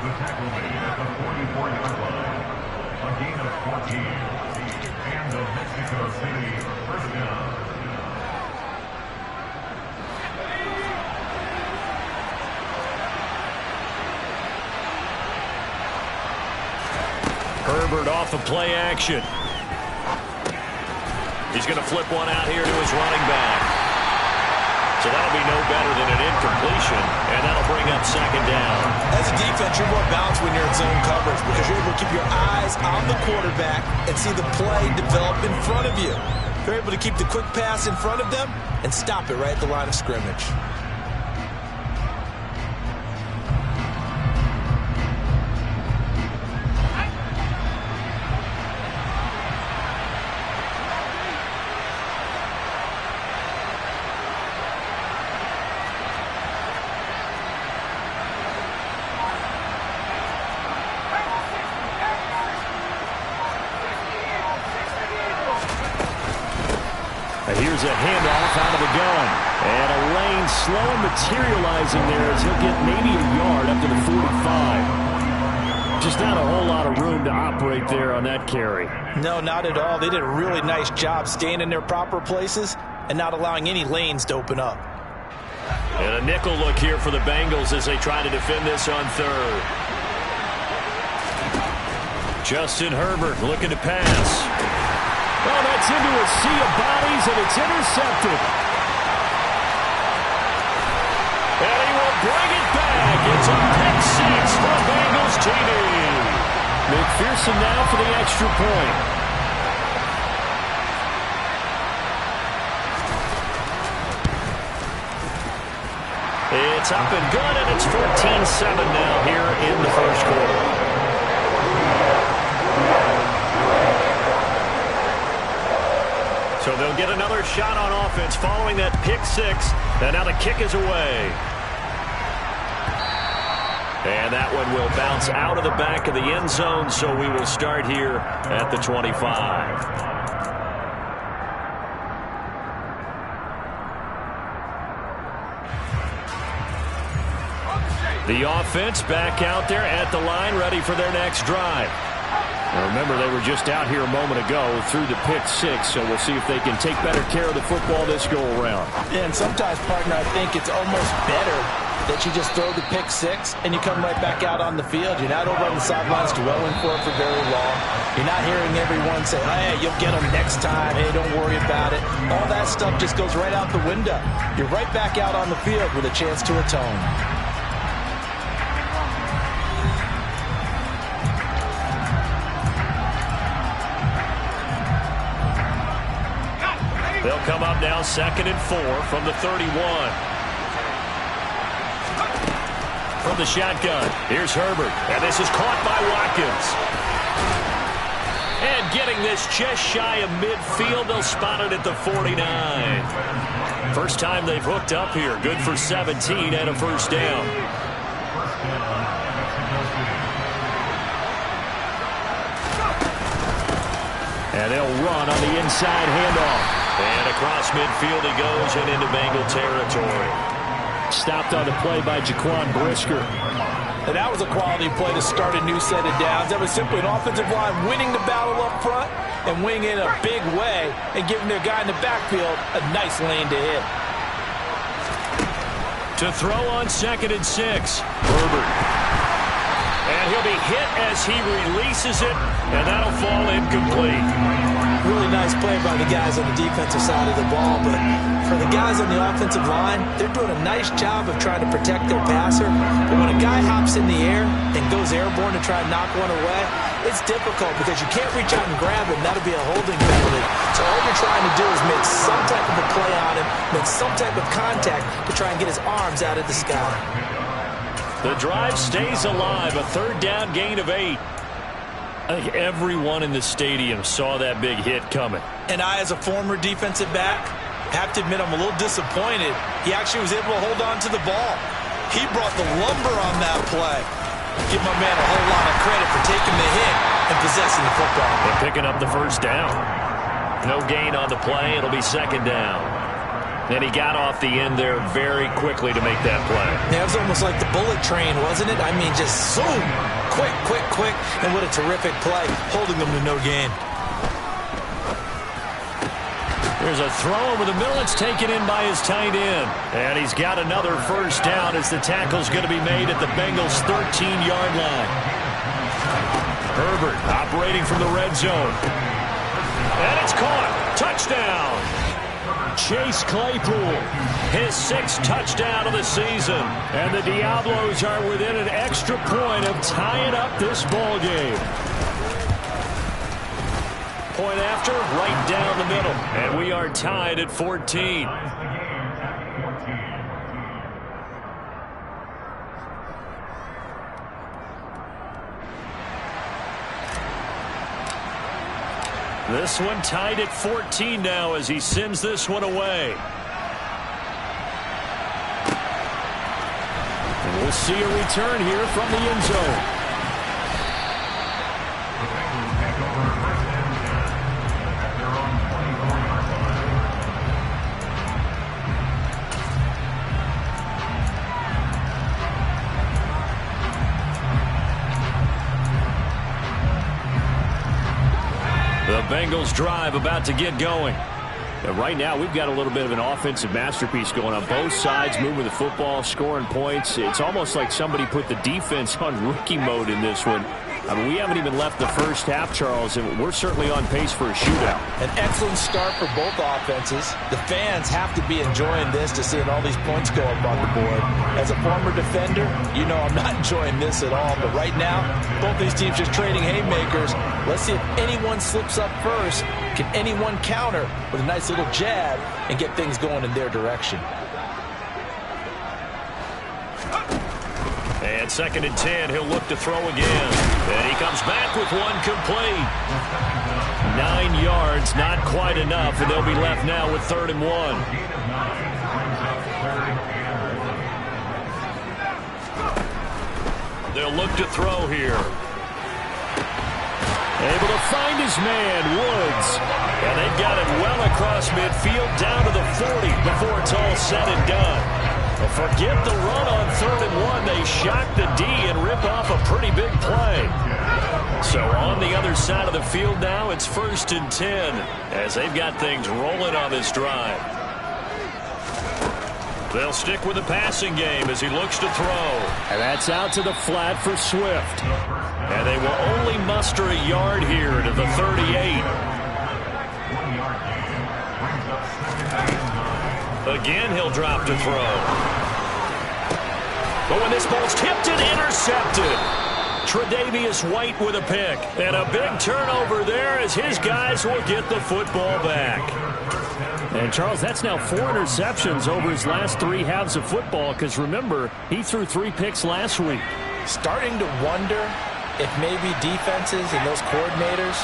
The tackle made at the 44-yard line. A gain of 14. And the Mexico City first down. Herbert off the play action. He's going to flip one out here to his running back. So that'll be no better than an incompletion, and that'll bring up second down. As a defense, you're more balanced when you're in zone coverage because you're able to keep your eyes on the quarterback and see the play develop in front of you. You're able to keep the quick pass in front of them and stop it right at the line of scrimmage. Here's a handoff out of the gun. And a lane slow and materializing there as he'll get maybe a yard up to the 45. Just not a whole lot of room to operate there on that carry. No, not at all. They did a really nice job staying in their proper places and not allowing any lanes to open up. And a nickel look here for the Bengals as they try to defend this on third. Justin Herbert looking to pass. Oh, that's into a sea of bodies, and it's intercepted. And he will bring it back. It's a pick six for Bengals TD. McPherson now for the extra point. It's up and good, and it's 14-7 now here in the first quarter. So they'll get another shot on offense following that pick six. And now the kick is away. And that one will bounce out of the back of the end zone, so we will start here at the 25. The offense back out there at the line, ready for their next drive. Now remember, they were just out here a moment ago through the pick six, so we'll see if they can take better care of the football this go-around. Yeah, and sometimes, partner, I think it's almost better that you just throw the pick six and you come right back out on the field. You're not over on the sidelines dwelling for it for very long. You're not hearing everyone say, hey, you'll get them next time. Hey, don't worry about it. All that stuff just goes right out the window. You're right back out on the field with a chance to atone. They'll come up now 2nd and 4 from the 31. From the shotgun, here's Herbert. And this is caught by Watkins. And getting this just shy of midfield, they'll spot it at the 49. First time they've hooked up here. Good for 17 and a first down. And they'll run on the inside handoff. And across midfield he goes and into Bengal territory. Stopped on the play by Jaquan Brisker. And that was a quality play to start a new set of downs. That was simply an offensive line winning the battle up front and winning in a big way and giving their guy in the backfield a nice lane to hit. To throw on 2nd and 6. Herbert. And he'll be hit as he releases it, and that'll fall incomplete. Really nice play by the guys on the defensive side of the ball, but for the guys on the offensive line, they're doing a nice job of trying to protect their passer. But when a guy hops in the air and goes airborne to try and knock one away, it's difficult because you can't reach out and grab him. That'll be a holding penalty. So all you're trying to do is make some type of a play on him, make some type of contact to try and get his arms out of the sky. The drive stays alive, a 3rd down gain of 8. I think everyone in the stadium saw that big hit coming. And I, as a former defensive back, have to admit I'm a little disappointed. He actually was able to hold on to the ball. He brought the lumber on that play. Give my man a whole lot of credit for taking the hit and possessing the football. And picking up the first down. No gain on the play. It'll be 2nd down. And he got off the end there very quickly to make that play. Yeah, it was almost like the bullet train, wasn't it? I mean, just zoom, quick, quick, quick, and what a terrific play, holding them to no gain. There's a throw over the middle. It's taken in by his tight end. And he's got another first down as the tackle's going to be made at the Bengals' 13-yard line. Herbert operating from the red zone. And it's caught. Touchdown. Chase Claypool, his 6th touchdown of the season. And the Diablos are within an extra point of tying up this ball game. Point after, right down the middle. And we are tied at 14. This one tied at 14 now as he sends this one away. And we'll see a return here from the end zone. The Bengals drive about to get going. And right now, we've got a little bit of an offensive masterpiece going on. Both sides moving the football, scoring points. It's almost like somebody put the defense on rookie mode in this one. I mean, we haven't even left the first half, Charles, and we're certainly on pace for a shootout. An excellent start for both offenses. The fans have to be enjoying this to seeing all these points go up on the board. As a former defender, you know I'm not enjoying this at all. But right now, both these teams just trading haymakers. Let's see if anyone slips up first. Can anyone counter with a nice little jab and get things going in their direction? And 2nd and 10, he'll look to throw again. And he comes back with one complete. 9 yards, not quite enough, and they'll be left now with 3rd and 1. They'll look to throw here. Able to find his man, Woods. And they've got it well across midfield down to the 40 before it's all said and done. Forget the run on 3rd and 1. They shock the D and rip off a pretty big play. So on the other side of the field now, it's 1st and 10 as they've got things rolling on this drive. They'll stick with the passing game as he looks to throw. And that's out to the flat for Swift. And they will only muster a yard here to the 38. Again, he'll drop to throw. But when this ball's tipped and intercepted, Tre'Davious White with a pick. And a big turnover there as his guys will get the football back. And, Charles, that's now 4 interceptions over his last 3 halves of football because, remember, he threw 3 picks last week. Starting to wonder if maybe defenses and those coordinators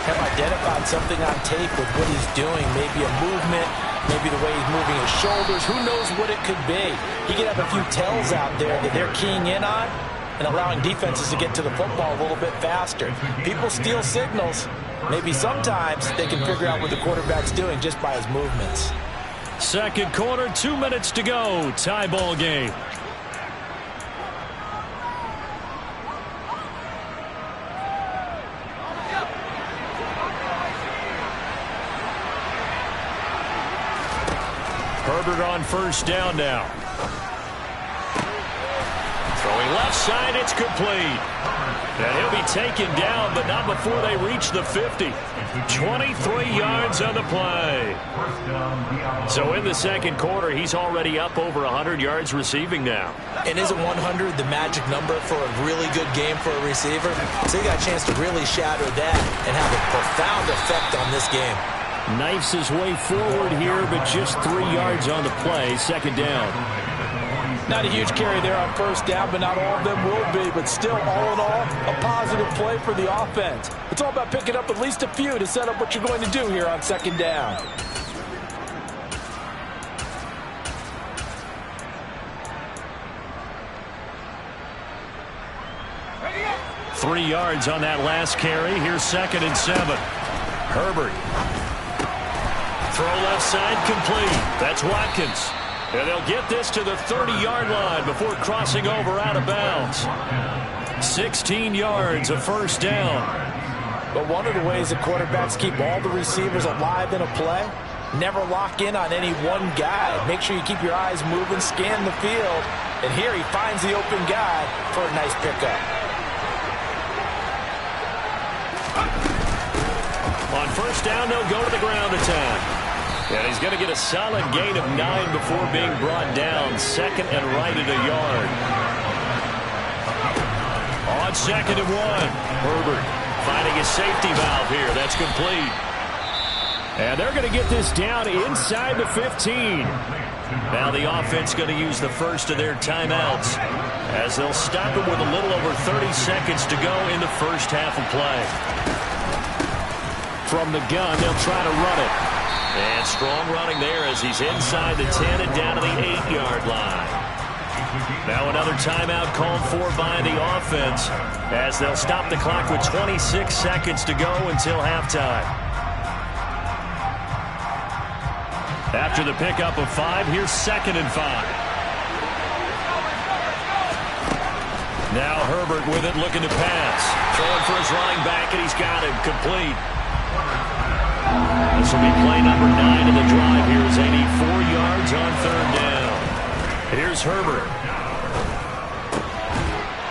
have identified something on tape with what he's doing, maybe a movement, maybe the way he's moving his shoulders. Who knows what it could be? He could have a few tells out there that they're keying in on and allowing defenses to get to the football a little bit faster. People steal signals. Maybe sometimes they can figure out what the quarterback's doing just by his movements. 2nd quarter, 2 minutes to go. Tie ball game. Herbert on 1st down now. Throwing left side, it's complete. And he'll be taken down, but not before they reach the 50. 23 yards on the play. So in the 2nd quarter, he's already up over 100 yards receiving now. And isn't 100 the magic number for a really good game for a receiver? So he got a chance to really shatter that and have a profound effect on this game. Knifes his way forward here, but just 3 yards on the play. 2nd down. Not a huge carry there on 1st down, but not all of them will be. But still, all in all, a positive play for the offense. It's all about picking up at least a few to set up what you're going to do here on 2nd down. Three yards on that last carry. Here's 2nd and 7. Herbert Throw left side complete. That's Watkins. And they'll get this to the 30-yard line before crossing over out of bounds. 16 yards, a first down. But one of the ways that quarterbacks keep all the receivers alive in a play, never lock in on any one guy. Make sure you keep your eyes moving, scan the field. And here he finds the open guy for a nice pickup. On first down, they'll go to the ground attack. And he's going to get a solid gain of 9 before being brought down. Second and right at a yard. On second and 1, Herbert finding his safety valve here. That's complete. And they're going to get this down inside the 15. Now the offense going to use the first of their timeouts as they'll stop it with a little over 30 seconds to go in the first half of play. From the gun, they'll try to run it. And strong running there as he's inside the 10 and down to the 8-yard line. Now another timeout called for by the offense as they'll stop the clock with 26 seconds to go until halftime. After the pickup of 5, here's second and 5. Now Herbert with it, looking to pass. Throwing for his running back, and he's got him complete. This will be play number 9 of the drive here as they need 4 yards on third down. Here's Herbert.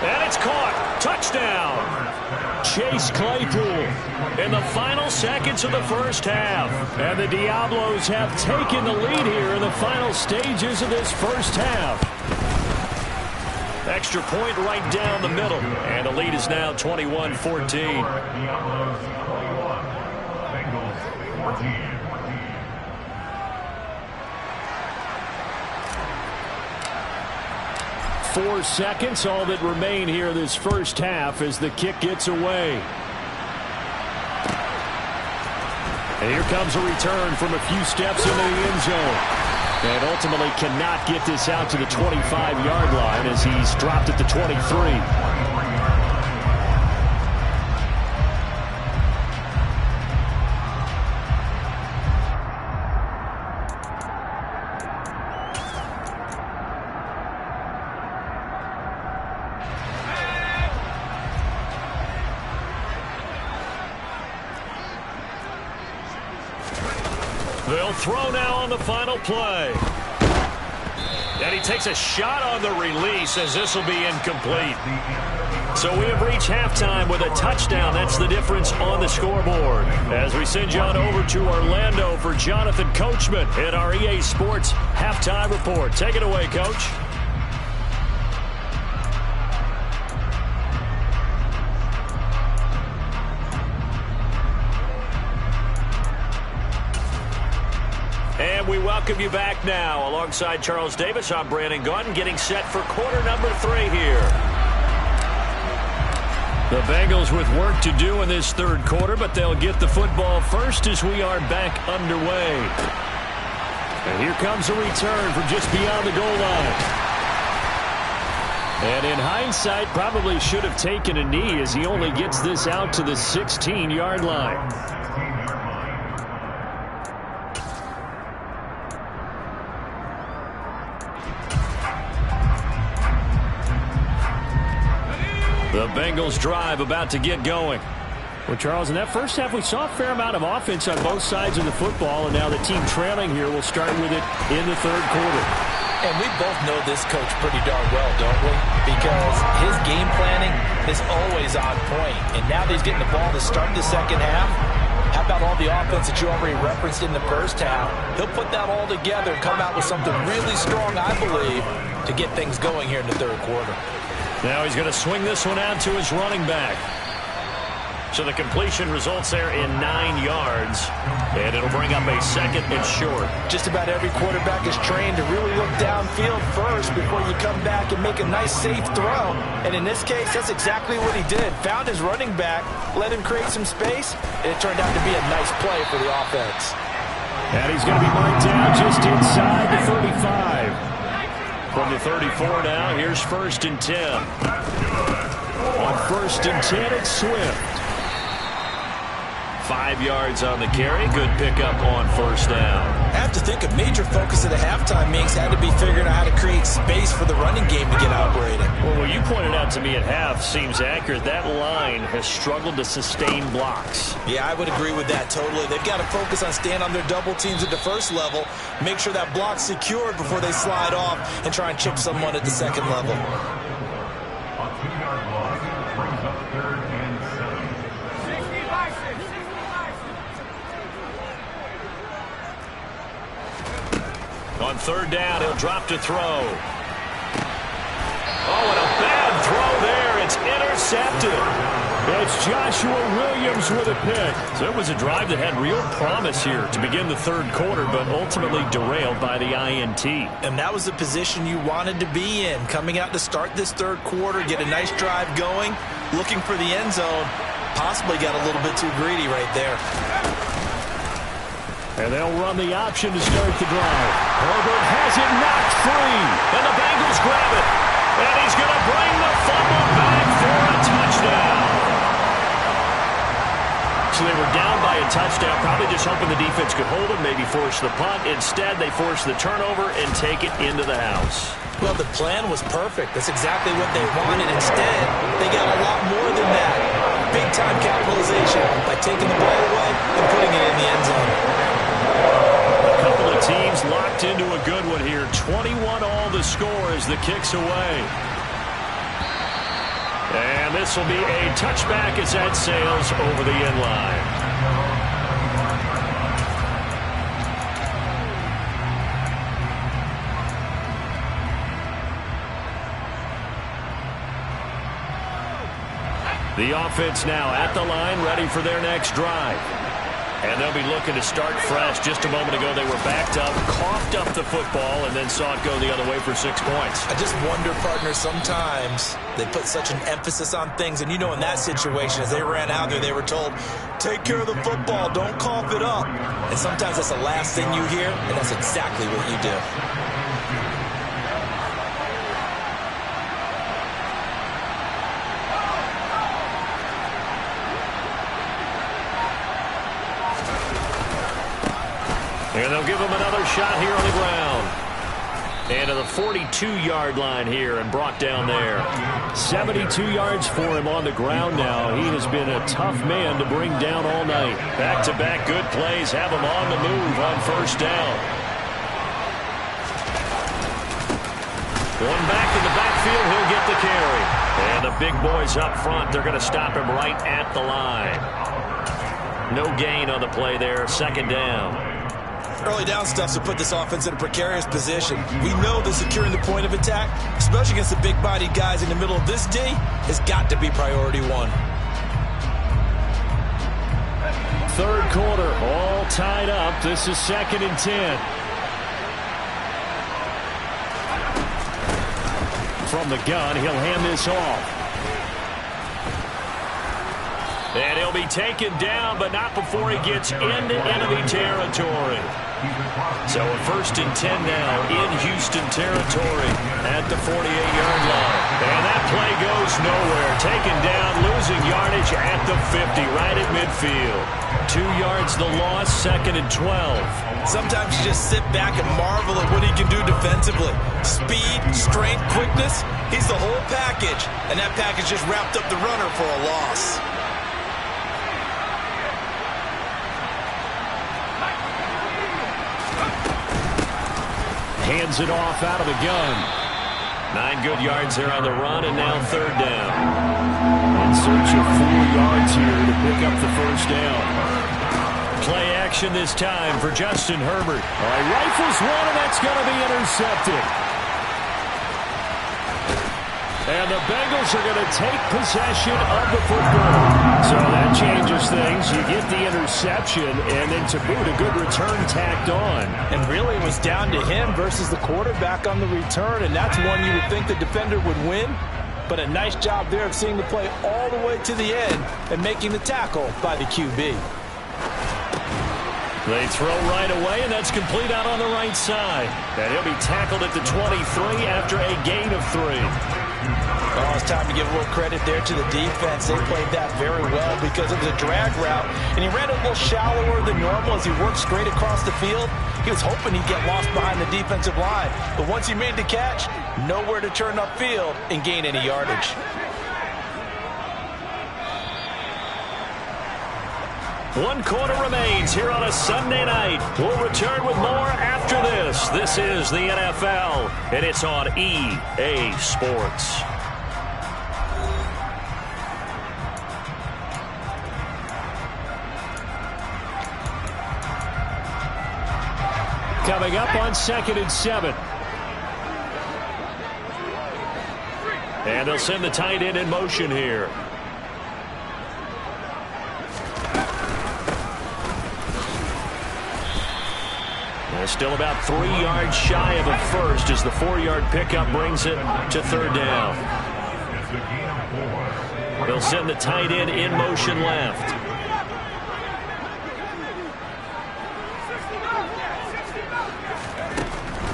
And it's caught. Touchdown. Chase Claypool in the final seconds of the first half. And the Diablos have taken the lead here in the final stages of this first half. Extra point right down the middle. And the lead is now 21-14. 4 seconds, all that remain here this first half as the kick gets away. And here comes a return from a few steps into the end zone. And ultimately cannot get this out to the 25-yard line as he's dropped at the 23. They'll throw now on the final play. And he takes a shot on the release as this will be incomplete. So we have reached halftime with a touchdown. That's the difference on the scoreboard. As we send you on over to Orlando for Jonathan Coachman in our EA Sports Halftime Report. Take it away, Coach. And we welcome you back now. Alongside Charles Davis, I'm Brandon Gaudin, getting set for quarter number 3 here. The Bengals with work to do in this third quarter, but they'll get the football first as we are back underway. And here comes a return from just beyond the goal line. And in hindsight, probably should have taken a knee as he only gets this out to the 16-yard line. The Bengals drive about to get going. Well, Charles, in that first half, we saw a fair amount of offense on both sides of the football, and now the team trailing here will start with it in the third quarter. And we both know this coach pretty darn well, don't we? Because his game planning is always on point. And now that he's getting the ball to start the second half, how about all the offense that you already referenced in the first half? He'll put that all together and come out with something really strong, I believe, to get things going here in the third quarter. Now he's going to swing this one out to his running back. So the completion results there in 9 yards. And it'll bring up a second and short. Just about every quarterback is trained to really look downfield first before you come back and make a nice, safe throw. And in this case, that's exactly what he did. Found his running back, let him create some space, and it turned out to be a nice play for the offense. And he's going to be marked down just inside the 35. From the 34 now, here's first and 10. On first and 10, it's Swift. 5 yards on the carry. Good pickup on first down. I have to think a major focus of the halftime meetings had to be figuring out how to create space for the running game to get operating. Well, what you pointed out to me at half seems accurate. That line has struggled to sustain blocks. Yeah, I would agree with that totally. They've got to focus on staying on their double teams at the first level, make sure that block's secured before they slide off and try and chip someone at the second level. A 2-yard loss brings up 3rd and 7. On 3rd down, he'll drop to throw. Oh, and a bad throw there. It's intercepted. It's Joshua Williams with a pick. So it was a drive that had real promise here to begin the 3rd quarter, but ultimately derailed by the INT. And that was the position you wanted to be in. Coming out to start this 3rd quarter, get a nice drive going, looking for the end zone. Possibly got a little bit too greedy right there. And they'll run the option to start the drive. Herbert has it knocked free. And the Bengals grab it. And he's going to bring the fumble back for a touchdown. So they were down by a touchdown, probably just hoping the defense could hold it, maybe force the punt. Instead, they force the turnover and take it into the house. Well, the plan was perfect. That's exactly what they wanted. Instead, they got a lot more than that. Big-time capitalization by taking the ball away and putting it in the end zone. A couple of teams locked into a good one here. 21 all the score as the kick's away. And this will be a touchback as that sails over the end line. The offense now at the line, ready for their next drive. And they'll be looking to start fresh. Just a moment ago, they were backed up, coughed up the football, and then saw it go the other way for 6 points. I just wonder, partner, sometimes they put such an emphasis on things. And you know, in that situation, as they ran out there, they were told, take care of the football, don't cough it up. And sometimes that's the last thing you hear, and that's exactly what you do. And they'll give him another shot here on the ground. And to the 42-yard line here and brought down there. 72 yards for him on the ground now. He has been a tough man to bring down all night. Back-to-back good plays have him on the move on first down. One back in the backfield, he'll get the carry. And the big boys up front, they're going to stop him right at the line. No gain on the play there, 2nd down. Early down stuff to put this offense in a precarious position. We know that securing the point of attack, especially against the big-bodied guys in the middle of this D, has got to be priority 1. 3rd quarter, all tied up. This is 2nd and 10. From the gun, he'll hand this off. And he'll be taken down, but not before he gets into enemy territory. So a 1st and 10 now in Houston territory at the 48-yard line. And that play goes nowhere. Taken down, losing yardage at the 50, right at midfield. 2 yards the loss, 2nd and 12. Sometimes you just sit back and marvel at what he can do defensively. Speed, strength, quickness, he's the whole package. And that package just wrapped up the runner for a loss. Hands it off out of the gun. 9 good yards there on the run, and now 3rd down. In search of 4 yards here to pick up the first down. Play action this time for Justin Herbert. All right, rifles one, and that's going to be intercepted. And the Bengals are going to take possession of the football. So that changes things. You get the interception, and then to boot, a good return tacked on. And really, it was down to him versus the quarterback on the return, and that's one you would think the defender would win. But a nice job there of seeing the play all the way to the end and making the tackle by the QB. They throw right away, and that's complete out on the right side. And he'll be tackled at the 23 after a gain of 3. Oh, it's time to give a little credit there to the defense. They played that very well because it was a drag route, and he ran a little shallower than normal as he worked straight across the field. He was hoping he'd get lost behind the defensive line, but once he made the catch, nowhere to turn upfield and gain any yardage. One quarter remains here on a Sunday night. We'll return with more after this. This is the NFL, and it's on EA Sports. Coming up on 2nd and 7. And they'll send the tight end in motion here. Still about 3 yards shy of a first as the 4-yard pickup brings it to 3rd down. They'll send the tight end in motion left.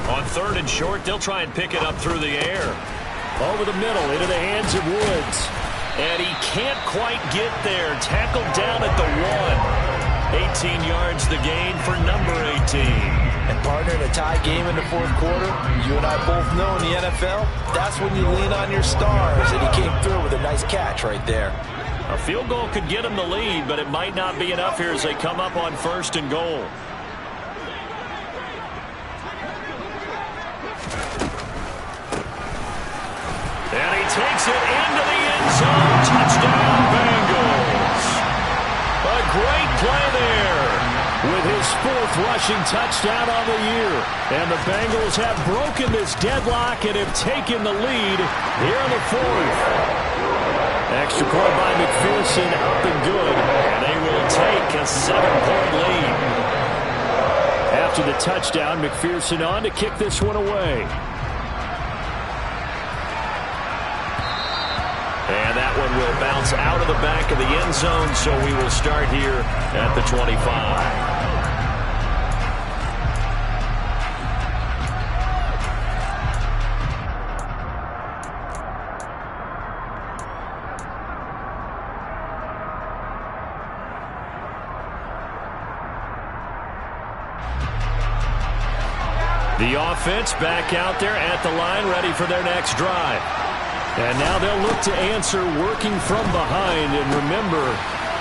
On 3rd and short, they'll try and pick it up through the air. Over the middle, into the hands of Woods. And he can't quite get there. Tackled down at the 1. 18 yards the gain for number 18. And partner, in a tie game in the 4th quarter, you and I both know in the NFL, that's when you lean on your stars, and he came through with a nice catch right there. A field goal could get him the lead, but it might not be enough here as they come up on 1st and goal. And he takes it into the end zone. Touchdown, Bengals. A great play there with his 4th rushing touchdown on the year. And the Bengals have broken this deadlock and have taken the lead here in the 4th. Extra point by McPherson, up and good. And they will take a 7-point lead. After the touchdown, McPherson on to kick this one away. And that one will bounce out of the back of the end zone, so we will start here at the 25. The offense back out there at the line, ready for their next drive. And now they'll look to answer working from behind. And remember,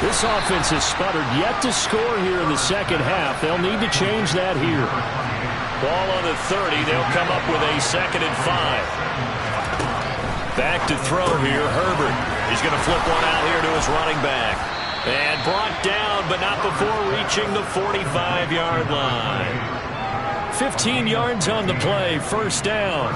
this offense has sputtered yet to score here in the 2nd half. They'll need to change that here. Ball on the 30. They'll come up with a 2nd and 5. Back to throw here, Herbert. He's going to flip one out here to his running back. And brought down, but not before reaching the 45-yard line. 15 yards on the play, 1st down.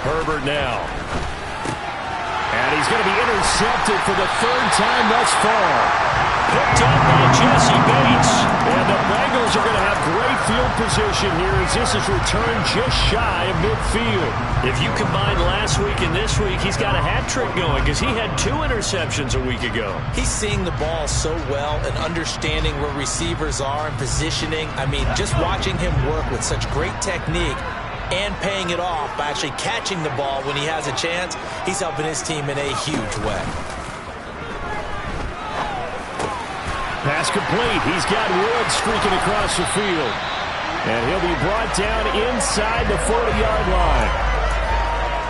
Herbert now. And he's going to be intercepted for the 3rd time thus far. Picked up by Jesse Bates. And the Bengals are going to have great field position here as this is returned just shy of midfield. If you combine last week and this week, he's got a hat trick going because he had 2 interceptions a week ago. He's seeing the ball so well and understanding where receivers are and positioning. I mean, just watching him work with such great technique and paying it off by actually catching the ball when he has a chance, he's helping his team in a huge way. Pass complete. He's got Woods streaking across the field. And he'll be brought down inside the 40-yard line.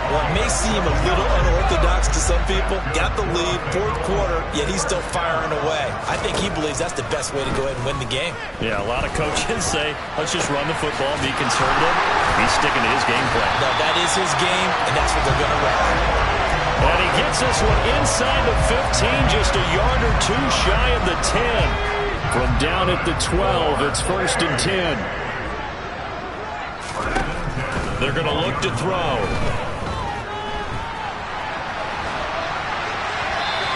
Well, it may seem a little unorthodox to some people. Got the lead, 4th quarter, yet he's still firing away. I think he believes that's the best way to go ahead and win the game. Yeah, a lot of coaches say, let's just run the football, be conservative. He's sticking to his game plan. No, that is his game, and that's what they're going to run. And he gets this one inside the 15, just a yard or 2 shy of the 10. From down at the 12, it's 1st and 10. They're going to look to throw.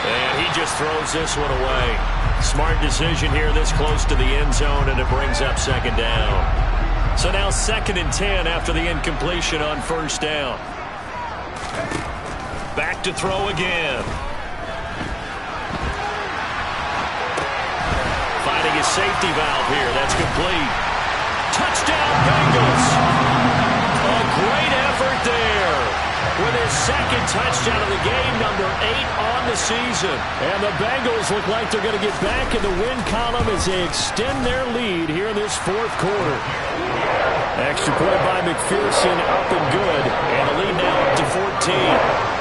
And he just throws this one away. Smart decision here this close to the end zone, and it brings up 2nd down. So now 2nd and 10 after the incompletion on 1st down. Back to throw again. Finding his safety valve here. That's complete. Touchdown, Bengals. A great effort there. With his second touchdown of the game, number 8 on the season. And the Bengals look like they're going to get back in the win column as they extend their lead here in this fourth quarter. Extra point by McPherson, up and good. And the lead now up to 14.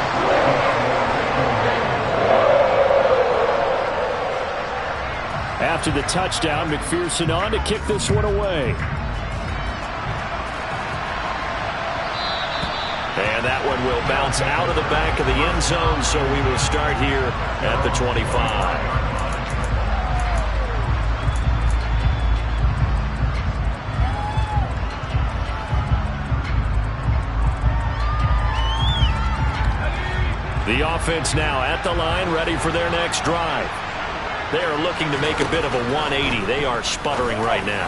After the touchdown, McPherson on to kick this one away. And that one will bounce out of the back of the end zone, so we will start here at the 25. The offense now at the line, ready for their next drive. They are looking to make a bit of a 180. They are sputtering right now.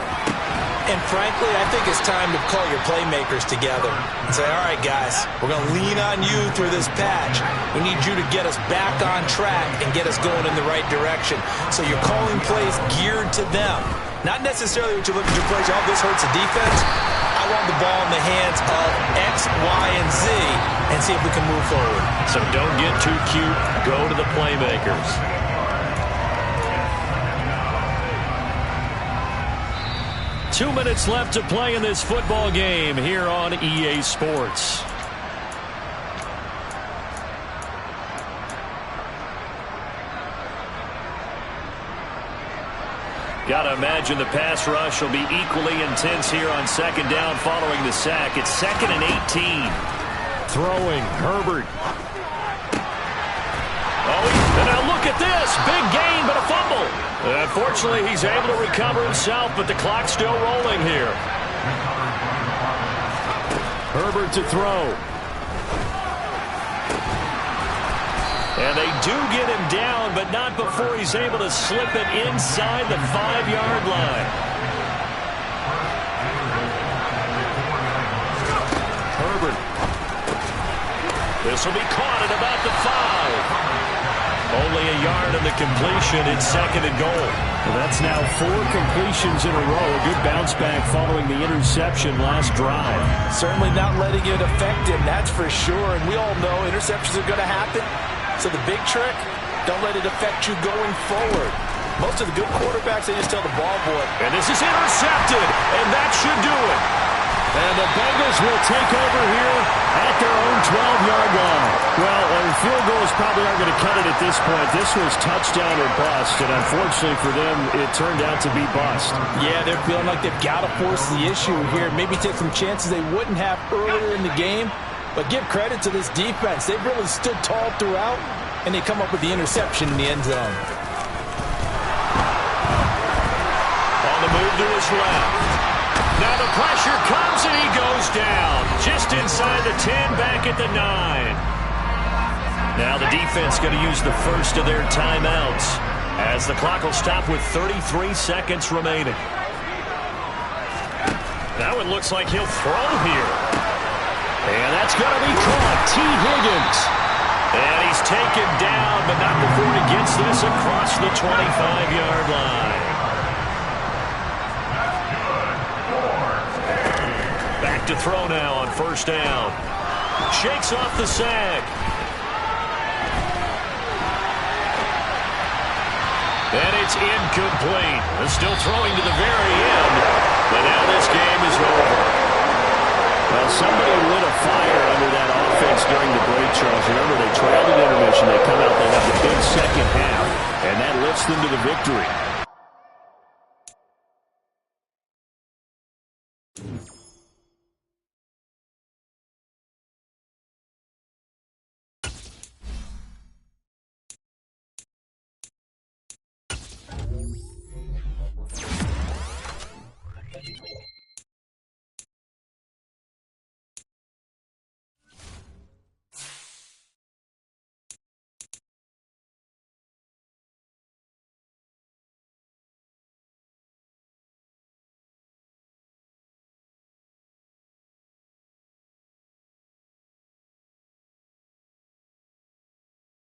And frankly, I think it's time to call your playmakers together and say, all right, guys, we're going to lean on you through this patch. We need you to get us back on track and get us going in the right direction. So you're calling plays geared to them. Not necessarily what you look at your plays, oh, this hurts the defense. I want the ball in the hands of X, Y, and Z and see if we can move forward. So don't get too cute. Go to the playmakers. 2 minutes left to play in this football game here on EA Sports. Got to imagine the pass rush will be equally intense here on second down following the sack. It's 2nd and 18. Throwing, Herbert. Oh, and now look at this. Big gain, but a fumble. Unfortunately, he's able to recover himself, but the clock's still rolling here. Herbert to throw. And they do get him down, but not before he's able to slip it inside the 5-yard line. Herbert. This will be caught at about the 5. Only a yard of the completion. It's 2nd and goal. Well, that's now 4 completions in a row. A good bounce back following the interception last drive. Certainly not letting it affect him, that's for sure. And we all know interceptions are going to happen. So the big trick, don't let it affect you going forward. Most of the good quarterbacks, they just tell the ball boy. And this is intercepted, and that should do it. And the Bengals will take over here at their own 12-yard line. Well, field goals probably aren't going to cut it at this point. This was touchdown or bust, and unfortunately for them, it turned out to be bust. Yeah, they're feeling like they've got to force the issue here. Maybe take some chances they wouldn't have earlier in the game. But give credit to this defense. They've really stood tall throughout, and they come up with the interception in the end zone. On the move to his left. Now the pressure comes, and he goes down. Just inside the 10, back at the 9. Now the defense going to use the first of their timeouts as the clock will stop with 33 seconds remaining. That one looks like he'll throw here. And that's going to be caught. T. Higgins. And he's taken down, but not before he gets this across the 25-yard line. Back to throw now on first down. Shakes off the sack. And it's incomplete. They're still throwing to the very end. But now this game is over. Well, somebody lit a fire under that offense during the break, Charles. Remember, they trailed at intermission. They come out, they have the big second half, and that lifts them to the victory.